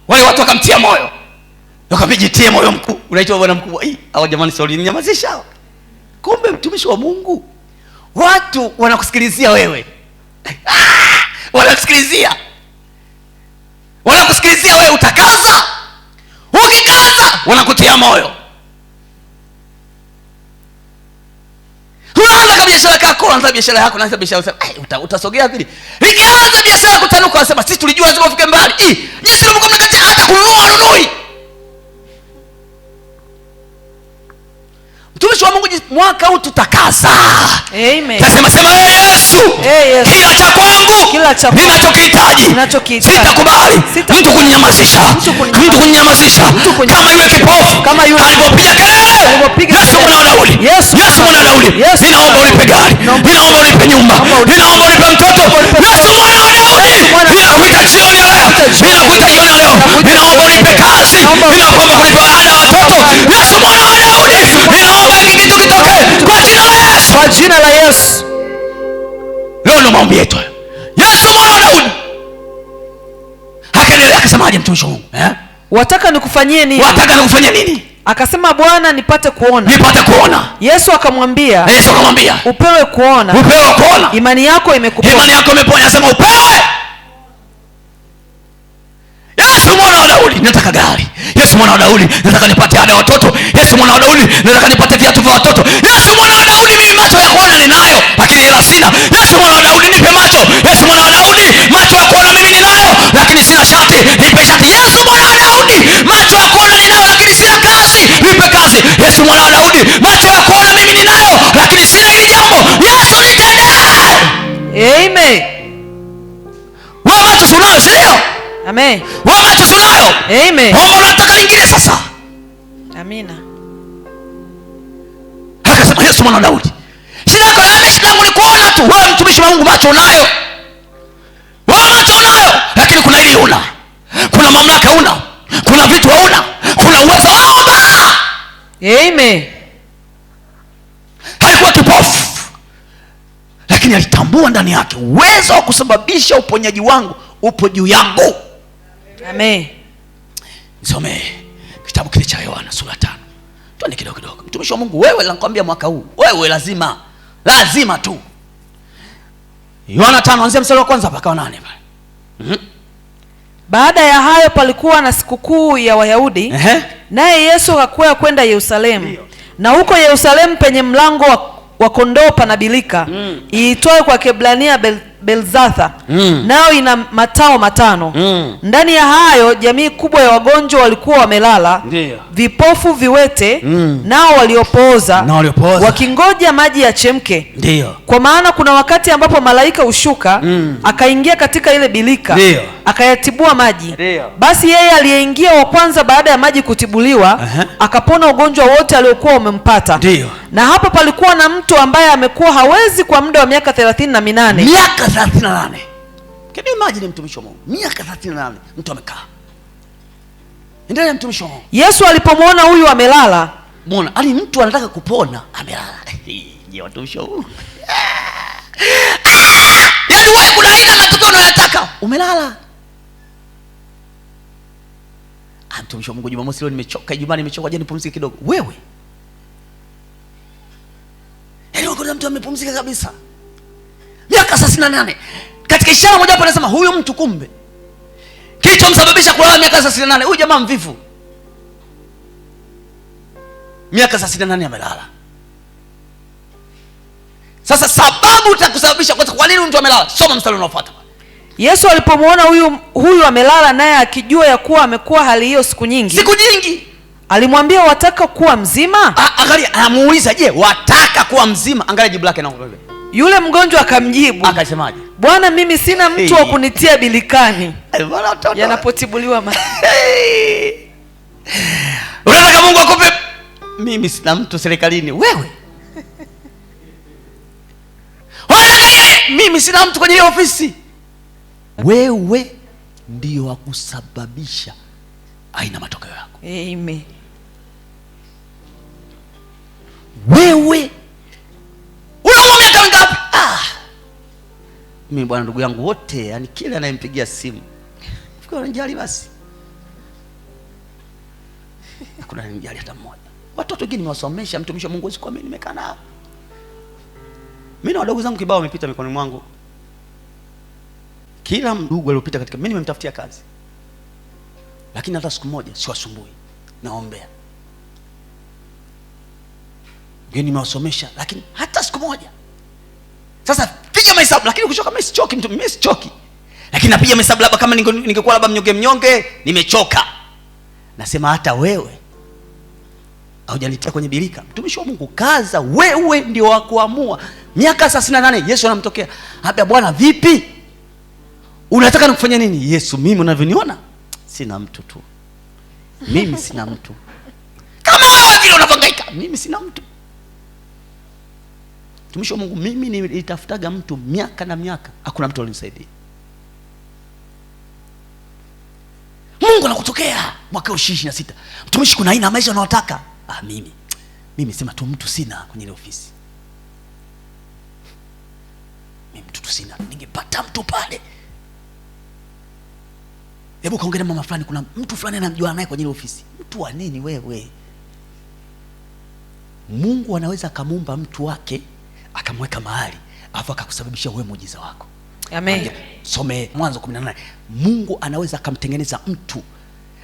wale watu wakamtia moyo. Wakapijitie moyo mkuu. Unaitwa bwana mkuu. Hao jamani sio walinyamazisha. Kumbe mtumishi wa Mungu, watu wanakusikilizia wewe. Wanakusikilizia wewe, utakaza. Ukikaza wanakutia moyo. Unaanza kama biashara yako, unaanza biashara yako, unaanza biashara yako, utasogea vile. Ikianza biashara kutanuka wasema sisi tulijua lazima ufike mbali. Jinsi mlivyokuwa mnakataa hata kununui. Mtumishi wa Mungu, mwaka huu tutakaza. Amen. Tasema Yesu, kila cha kwangu ninachokihitaji sitakubali mtu kuninyamazisha. Kama yule kipofu alipopiga kelele, Yesu mwana wa Daudi, ninaomba unipe gari, ninaomba unipe nyumba, ninaomba unipe mtoto. Yesu mwana wa Daudi, ninakuita jioni ya leo, ninaomba unipe kazi, ninaomba unipe ada ya watoto. Yesu mwana wa Daudi, ninaomba hiki kitu kitokee kwa jina la Yesu. Leo ndo maombi yetu. Yesu mwana wa Daudi. Akaendelea akasemaje mtumishi wangu? Wataka nikufanyie nini? Akasema, Bwana nipate kuona. Yesu akamwambia, upewe kuona. Imani yako imekuponya. Anasema upewe. Yesu mwana wa Daudi, nataka gari. Yesu mwana wa Daudi, nataka nipate ada ya watoto. Yesu mwana wa Daudi, nataka nipate viatu vya watoto. Yesu mwana wa Daudi, mimi macho ya kuona ninayo, lakini hela sina. Yesu mwana wa Daudi, nipe macho. Yesu mwana wa Daudi, macho ya kuona mimi ninayo, lakini sina shati. Nipe shati. Yesu mwana wa Daudi, macho ya kuona ninayo, lakini sina kazi. Nipe kazi. Yesu mwana wa Daudi, macho ya kuona mimi ninayo, lakini sina hili jambo. Yesu nitendee. Amen. Wewe macho unayo, si ndio? Amen. Wewe macho unayo? Amen. Omba unataka lingine sasa. Amina. Akasema Yesu mwana wa Daudi, shida yako ni kuona tu. Wewe mtumishi wa Mungu, macho unayo. Lakini kuna hili una. Amen. Alikuwa kipofu, lakini alitambua ndani yake uwezo wa kusababisha uponyaji wangu upo juu yangu. Amen. Nisome kitabu kile cha Yohana sura 5. Tuone kidogo. Mtumishi wa Mungu, wewe nakwambia mwaka huu wewe lazima tu. Yohana 5 anzia mstari wa kwanza mpaka 8 pale. Baada ya hayo palikuwa na sikukuu ya Wayahudi. Naye Yesu akakwea kwenda Yerusalemu. Na huko Yerusalemu penye mlango wa kondoo pana bilika iitwayo kwa Kiebrania Belzatha, nao ina matao 5. Ndani ya hayo jamii kubwa ya wagonjwa walikuwa wamelala, vipofu, viwete, nao waliopooza, wakingoja maji yachemke. Kwa maana kuna wakati ambapo malaika hushuka akaingia katika ile bilika, akayatibua maji. Basi yeye aliyeingia wa kwanza baada ya maji kutibuliwa akapona ugonjwa wote aliokuwa umempata. Na hapa palikuwa na mtu ambaye amekuwa hawezi kwa muda wa miaka 38. Miaka 38. Can you imagine mtumishi wa Mungu? Miaka 38 mtu amekaa. Endelea mtumishi wa Mungu. Yesu alipomwona huyu amelala, muona, ali mtu anataka kupona, amelala. Je, watumishi wa Mungu? Yaani wewe kuna aina matokeo unayotaka, umelala. Mtumishi wa Mungu, Jumamosi leo nimechoka, Ijumaa nimechoka, je nipumzike kidogo. Wewe yaani kuna mtu amepumzika kabisa. Miaka 38. Katika ishara moja hapo anasema huyu mtu kumbe kilichomsababisha kulala miaka 38, huyu jamaa mvivu. Miaka 38 amelala. Sasa sababu utakusababisha kwa nini mtu amelala? Soma mstari unaofuata. Yesu alipomwona huyu amelala, naye akijua ya kuwa amekuwa hali hiyo siku nyingi, alimwambia, wataka kuwa mzima? Angalia, anamuuliza, je, wataka kuwa mzima? Angalia jibu lake na wewe. Yule mgonjwa akamjibu, akasemaje? Bwana, mimi sina mtu wa kunitia bilikani yanapotibuliwa maji. Unataka Mungu akupe? Mimi sina mtu serikalini. Wewe mimi sina mtu kwenye hiyo ofisi. Wewe ndio wa kusababisha aina matokeo yako. Amen. Wewe unaumwa miaka mingapi? Mimi bwana, ndugu yangu wote, yani kila anayempigia simu fikiri anajali basi. Hakuna anajali hata mmoja. Watoto wengine nimewasomesha, mtumishi wa Mungu huwezi kuamini, nimekaa nao. Mimi na wadogo zangu kibao wamepita mikononi mwangu. Kila ndugu aliyopita katika mimi nimemtafutia kazi. Lakini hata siku moja siwasumbui. Naombea. Wengine nimewasomesha lakini hata siku moja. Sasa piga mahesabu, lakini ukishoka mimi sichoki, mimi sichoki. Lakini napiga mahesabu labda kama ningekuwa labda mnyonge nimechoka. Nasema hata wewe haujanitia kwenye bilika. Mtumishi wa Mungu, kaza, wewe ndio wa kuamua. Miaka 38 Yesu anamtokea. Hapa, Bwana vipi? Unataka nikufanya nini? Yesu, mimi unavyoniona sina mtu tu. Mimi sina mtu. Kama wewe vile unahangaika, mimi sina mtu. Mtumishi wa Mungu, mimi nilitafutaga mtu miaka na miaka, hakuna mtu alinisaidia. Mungu anakutokea mwaka 26. Mtumishi, kuna aina maisha unayotaka? Mimi sema tu mtu sina kwenye ile ofisi. Mimi mtu tu sina. Ningepata mtu pale. Hebu kaongea na mama fulani, kuna mtu fulani anamjua naye kwenye ile ofisi. Mtu wa nini wewe? Mungu anaweza akamuumba mtu wake akamweka mahali afu akakusababisha wewe muujiza wako. Amen. Some Mwanzo 18. Mungu anaweza akamtengeneza mtu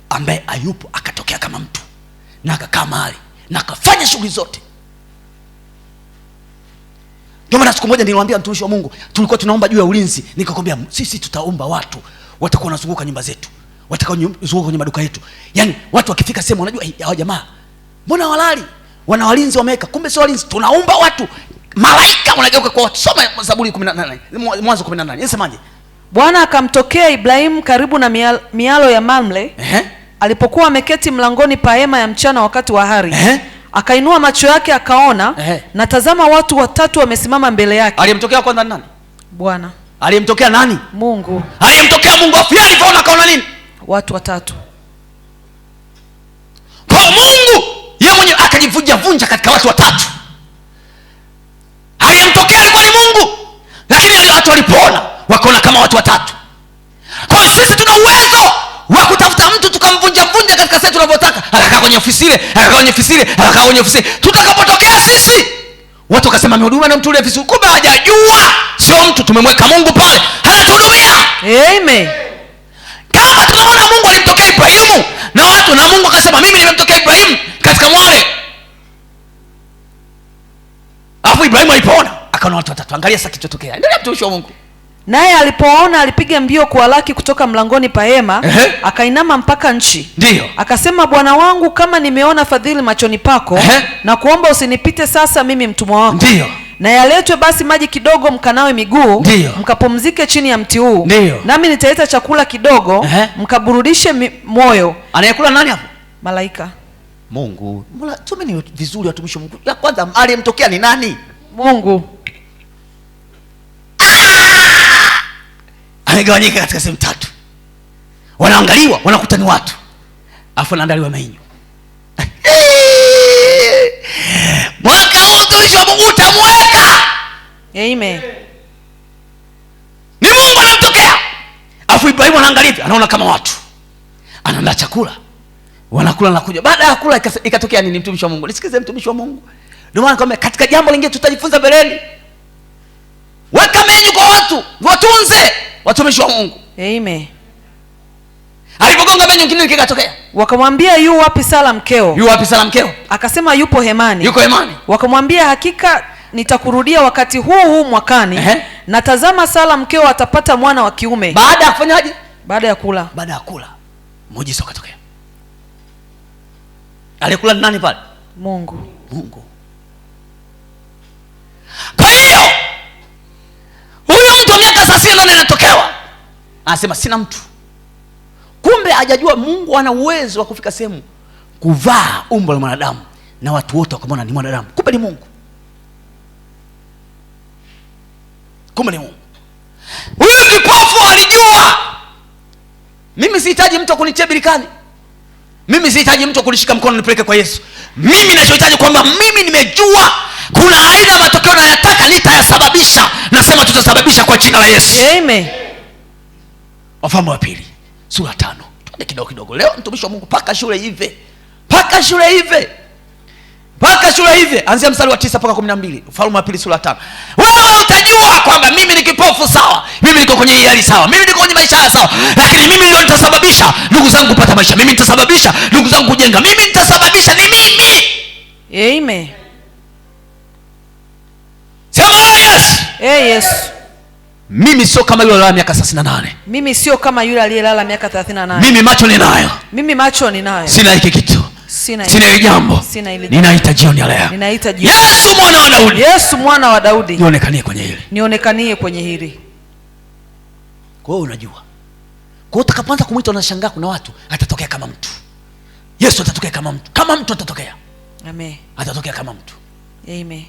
ambaye hayupo akatokea kama mtu na akakaa mahali na akafanya shughuli zote. Ndio maana siku moja niliwaambia mtumishi wa Mungu, tulikuwa tunaomba juu ya ulinzi, nikakwambia sisi tutaomba watu watakuwa wanazunguka nyumba zetu, watakao kwenye maduka yetu. Yaani watu wakifika sema, unajua hao jamaa mbona walali? Wana walinzi wameweka, kumbe sio walinzi. Tunaomba watu, malaika wanageuka kwa watu. Soma Zaburi 18, Mwanzo 18. Yesemaje? Bwana akamtokea Ibrahimu karibu na mialo ya Mamre. Alipokuwa ameketi mlangoni pa hema ya mchana wakati wa hari. Akainua macho yake akaona, na tazama watu watatu wamesimama mbele yake. Aliyemtokea kwanza nani? Bwana. Aliyemtokea nani? Mungu. Aliyemtokea Mungu. Afu yeye alipoona akaona nini? Watu watatu. Kwa Mungu yeye mwenyewe akajifunza katika watu watatu. Aliyemtokea alikuwa ni Mungu, lakini wale watu walipoona wakaona kama watu watatu. Kwa sisi tuna uwezo wa kutafuta mtu tukamvunja katika sisi tunavyotaka, akakaa kwenye ofisi ile, akakaa kwenye ofisi ile, akakaa kwenye ofisi. Tutakapotokea sisi watu wakasema amehudumia na mtu ule ofisi, kumbe hajajua sio mtu, tumemweka Mungu pale anatuhudumia. Amen. Kama tunaona Mungu alimtokea Ibrahimu na watu, na Mungu akasema mimi nimemtokea Ibrahimu katika mwale, alafu Ibrahimu alipoona akaona watu watatu. Angalia sasa kichotokea. Endelea mtumishi wa Mungu. Naye alipoona alipiga mbio kuwalaki kutoka mlangoni pa hema, akainama mpaka nchi. Ndiyo. Akasema, Bwana wangu, kama nimeona fadhili machoni pako, na kuomba usinipite sasa mimi mtumwa wako. Ndiyo. Na yaletwe basi maji kidogo mkanawe miguu, mkapumzike chini ya mti huu. Nami nitaleta chakula kidogo, mkaburudishe moyo. Anayekula nani hapo? Malaika. Mungu. Tumeni vizuri watumishi wa Mungu. Ya kwanza aliyemtokea ni nani? Mungu. Amegawanyika katika sehemu tatu. Wanaangaliwa, wanakuta ni watu, alafu anaandaliwa mainyo. Mwaka huu mtumishi wa Mungu utamweka. Amen. Ni Mungu anamtokea. Alafu Ibrahimu anaangalia, anaona kama watu, anaandaa chakula, wanakula na kunywa. Baada ya kula ikatokea nini mtumishi wa Mungu? Nisikize mtumishi wa Mungu. Ndio maana kwamba katika jambo lingine tutajifunza mbeleni. Weka menyu kwa watu, watunze watumishi wa Mungu. Amen. Alipogonga menyu kingine kikatokea. Wakamwambia, yu wapi Sara mkeo? Yu wapi Sara mkeo? Akasema, yupo hemani. Yuko hemani. Wakamwambia, hakika nitakurudia wakati huu mwakani, na tazama Sara mkeo atapata mwana wa kiume. Baada ya kufanyaje? Baada ya kula. Baada ya kula muujiza ukatokea. Alikula ni nani pale? Mungu. Mungu. Kwa hiyo huyu mtu wa miaka 38 anatokewa, anasema sina mtu. Kumbe hajajua Mungu ana uwezo wa kufika sehemu kuvaa umbo la mwanadamu na watu wote wakamwona ni mwanadamu. Kumbe ni Mungu. Kumbe ni Mungu. Huyu kipofu alijua, mimi sihitaji mtu kunitia birikani, mimi sihitaji mtu kunishika mkono nipeleke kwa Yesu. Mimi ninachohitaji kwamba mimi nimejua kuna aina ya matokeo nayataka, nitayasababisha. Nasema tutasababisha kwa jina la Yesu. Amen. Wafalme wa pili sura 5. Twende kidogo kidogo. Leo mtumishi wa Mungu paka shule hivi. Paka shule hivi. Paka shule hivi. Anzia mstari wa 9 mpaka 12. Wafalme wa pili sura 5. Wewe utajua kwamba mimi ni kipofu sawa. Mimi niko kwenye hali sawa. Mimi niko kwenye maisha sawa. Lakini mimi ndio nitasababisha ndugu zangu kupata maisha. Mimi nitasababisha ndugu zangu kujenga. Mimi nitasababisha, ni mimi. Amen. Sema yes. Yes. Mimi sio kama yule aliyelala miaka 38. Mimi sio kama yule aliyelala miaka 38. Mimi macho ninayo. Mimi macho ninayo. Sina hiki kitu. Sina hili jambo. Ninaita jioni ya leo. Ninaita jioni. Yesu mwana wa Daudi. Yesu mwana wa Daudi. Nionekanie kwenye hili. Nionekanie kwenye hili. Kwa hiyo unajua. Kwa hiyo utakapoanza kumuita unashangaa kuna watu atatokea kama mtu. Yesu atatokea kama mtu. Kama mtu atatokea. Amen. Atatokea kama mtu. Amen.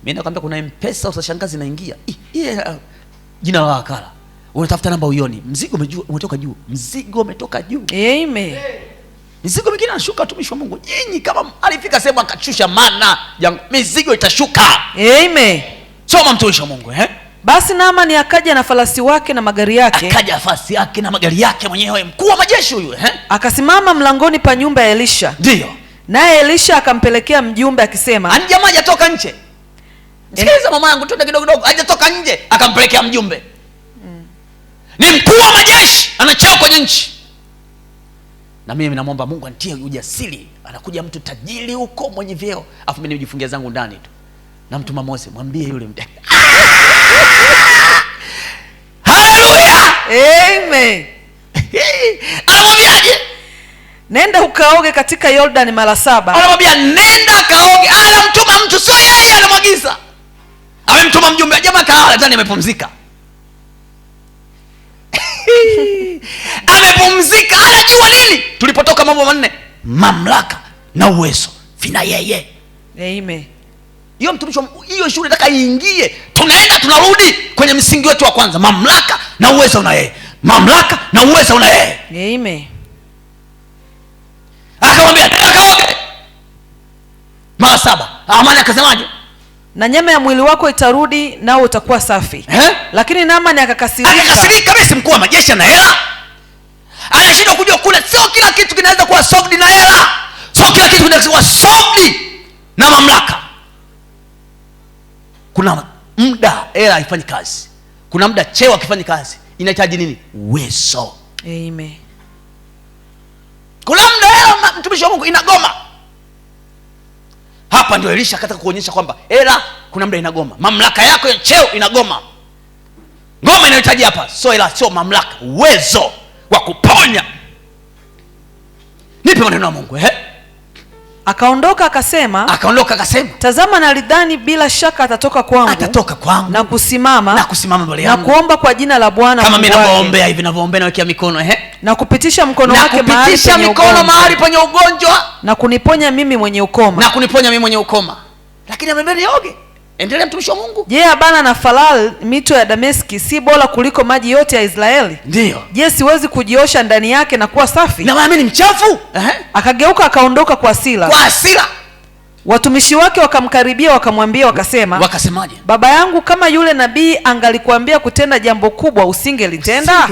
Mimi nakwambia kuna M-Pesa utashangaa zinaingia. Jina la wakala. Unatafuta namba uioni. Mzigo umetoka juu. Mzigo umetoka juu. Amen. Mizigo mingine anashuka watumishi wa Mungu. Nyinyi kama alifika sehemu akachusha mana, mizigo itashuka. Amen. Soma mtumishi wa Mungu, Basi Naamani akaja na farasi wake na magari yake. Akaja farasi yake na magari yake mwenyewe, mkuu wa majeshi huyu, Akasimama mlangoni pa nyumba ya Elisha. Ndio. Naye Elisha akampelekea mjumbe akisema, ani jamaa hajatoka nje. Sikiliza mama yangu, twende kidogo kidogo. Hajatoka nje, akampelekea mjumbe. Ni mkuu wa majeshi, ana cheo kwenye nchi. Na mimi namwomba Mungu anitie ujasiri. Anakuja mtu tajiri huko mwenye vyeo, afu mimi nijifungia zangu ndani tu. Na mtu Mose, mwambie yule mtu. Haleluya! Amen. Anamwambiaje? Nenda ukaoge katika Yordani mara 7. Anamwambia nenda kaoge. Anamtuma mtu, sio yeye anamwagiza. Amemtuma mjumbe, jamaa kaala ndani amepumzika. Amepumzika, anajua nini? Tulipotoka mambo manne, mamlaka na uwezo vina yeye. Amen. Hiyo mtumishi, hiyo shule nataka iingie. Tunaenda tunarudi kwenye msingi wetu wa kwanza, mamlaka na uwezo una yeye. Mamlaka na uwezo una yeye. Amen. mara 7. Amani akasemaje? Na nyama ya mwili wako itarudi nao utakuwa safi. Lakini Naamani akakasirika. Basi mkuu wa majeshi na hela anashindwa kujua kule sio kila kitu kinaweza kuwa solved na hela. Sio kila kitu kinaweza kuwa solved na mamlaka. Kuna muda hela haifanyi kazi. Kuna muda cheo hakifanyi kazi. Inahitaji nini? Uwezo. Amen. Kuna muda hela, mtumishi wa Mungu, inagoma. Hapa ndio Elisha akataka kuonyesha kwamba hela kuna muda inagoma. Mamlaka yako ya cheo inagoma. Ngoma inahitaji hapa sio hela, sio mamlaka, uwezo wa kuponya. Nipe maneno ya Mungu. Akaondoka akasema, tazama nalidhani bila shaka atatoka kwangu na kusimama mbele yangu na kuomba kwa jina la Bwana kama mimi ninavoombea hivi, ninavoombea nawekea mikono na kupitisha mkono wake mahali penye ugonjwa na kuniponya mimi mwenye ukoma. Lakini amebeba nioge. Endelea mtumishi wa Mungu. Je, Abana na Falal mito ya Dameski si bora kuliko maji yote ya Israeli? Ndio. Je, siwezi kujiosha ndani yake na kuwa safi? Na mimi ni mchafu? Akageuka akaondoka kwa hasira. Watumishi wake wakamkaribia wakamwambia wakasemaje? Baba yangu, kama yule nabii angalikuambia kutenda jambo kubwa usingelitenda?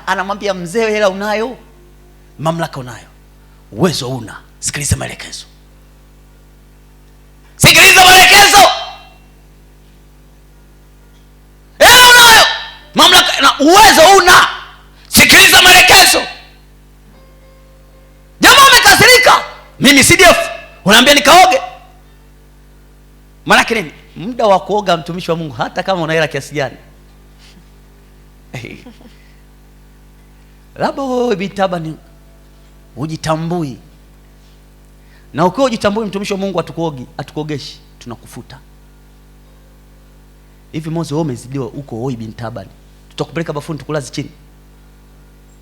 Anamwambia mzee, hela unayo, mamlaka unayo, uwezo una. Sikiliza maelekezo. Hela unayo, mamlaka na uwezo una. Sikiliza maelekezo. Jamaa umekasirika. Mimi CDF. Unaambia nikaoge. Maana nini? Muda wa kuoga, mtumishi wa Mungu, hata kama una hela kiasi gani. Labda wewe bitaba ni ujitambui. Na ukiwa ujitambui, mtumishi wa Mungu, atukuogeshi, tunakufuta. Hivi Mose, wewe umezidiwa huko Oi bin Tabani. Tutakupeleka bafuni tukulazi chini.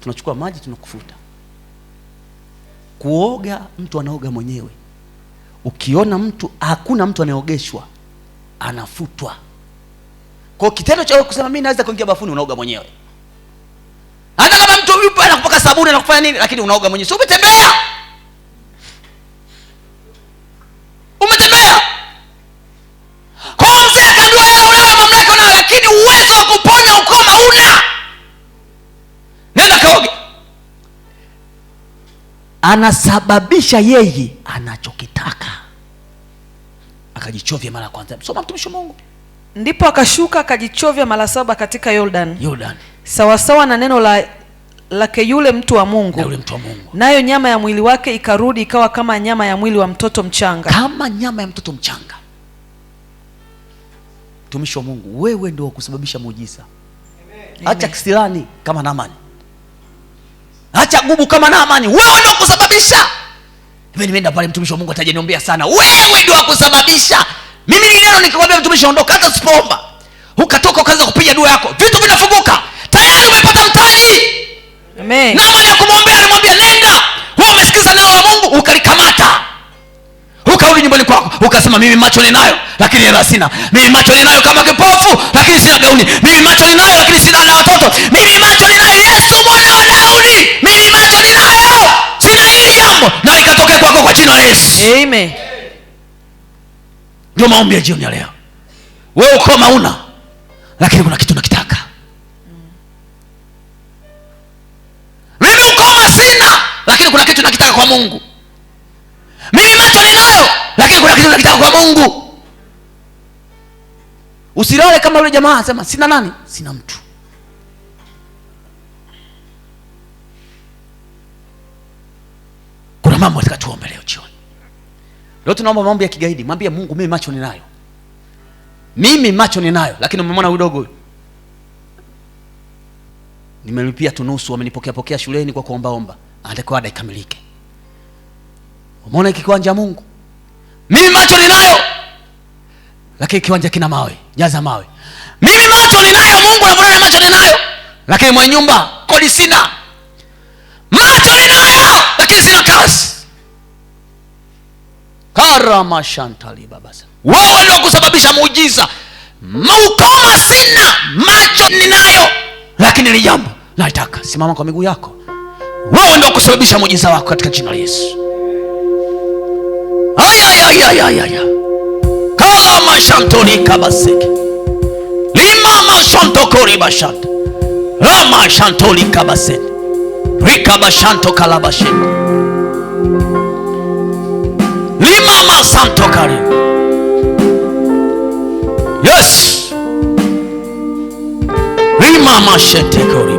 Tunachukua maji tunakufuta. Kuoga mtu anaoga mwenyewe. Ukiona mtu hakuna mtu anayeogeshwa, anafutwa. Kwa kitendo cha kusema mimi naweza kuingia bafuni, unaoga mwenyewe. Hata kama mtu yupo anakupaka sabuni na kufanya nini, lakini unaoga mwenyewe. Sio umetembea. Kwa mzee akajua hela unayo, mamlaka unayo, lakini uwezo wa kuponya ukoma una. Nenda kaoge. Anasababisha yeye anachokitaka. Akajichovya mara kwanza. Soma mtumishi wa Mungu. Ndipo akashuka akajichovya mara 7 katika Yordani. Sawasawa na neno lake yule mtu wa Mungu. Nayo nyama ya mwili wake ikarudi ikawa kama nyama ya mwili wa mtoto mchanga. Kama nyama ya mtoto mchanga. Mtumishi wa Mungu, wewe ndio kusababisha muujiza. Acha kisilani kama Naamani. Acha gubu kama Naamani. Wewe ndio kusababisha. Mimi nimeenda pale, mtumishi wa Mungu atajeniombea sana. Wewe ndio kusababisha. Mimi ni neno nikikwambia mtumishi ondoka, hata usipoomba. Ukatoka ukaanza kupiga dua yako, vitu vinafunguka. Tayari umepata mtaji. Amen. Naamani akamwambia, alimwambia nenda. Wewe umesikiza neno la Mungu ukalikamata. Ukarudi nyumbani kwako, ukasema mimi macho ninayo lakini hela sina. Mimi macho ninayo kama kipofu lakini sina gauni. Mimi macho ninayo lakini sina na watoto. Mimi macho ninayo Yesu mwana wa Daudi. Mimi macho ninayo. Sina hili jambo. Na ikatokea kwako kwa jina la Yesu. Amen. Ndio maombi ya jioni ya leo. Wewe ukoma una, lakini kuna kitu nakitaka. Mimi ukoma sina, lakini kuna kitu nakitaka kwa Mungu. Mimi macho ninayo, lakini kuna kitu nakitaka kwa Mungu. Usilale kama yule jamaa anasema sina nani? Sina mtu. Kuna mambo nataka tuombe leo jioni. Leo tunaomba maombi ya kigaidi. Mwambie Mungu, mimi macho ninayo. Mimi macho ninayo, lakini umemwona udogo huyo. Nimelipia tunusu, wamenipokea shuleni kwa kuomba. Anatakiwa ada ikamilike. Umeona hiki kiwanja Mungu? Mimi macho ninayo, lakini kiwanja kina mawe, jaza mawe. Mimi macho ninayo Mungu, na mbona macho ninayo, lakini mwenye nyumba kodi sina. Macho ninayo, lakini sina kazi. Karama shantali babasa. Wewe ndio kusababisha muujiza. Ukoma sina, macho ninayo, lakini ni jambo nataka. Simama kwa miguu yako. Wewe ndio kusababisha muujiza wako katika jina la Yesu. Aya. kala mashantoli kabaseke lima mashanto kori bashanta rama shantoli kabaseke rika bashanto kalabashende lima masanto kari. Yes, lima mashente kori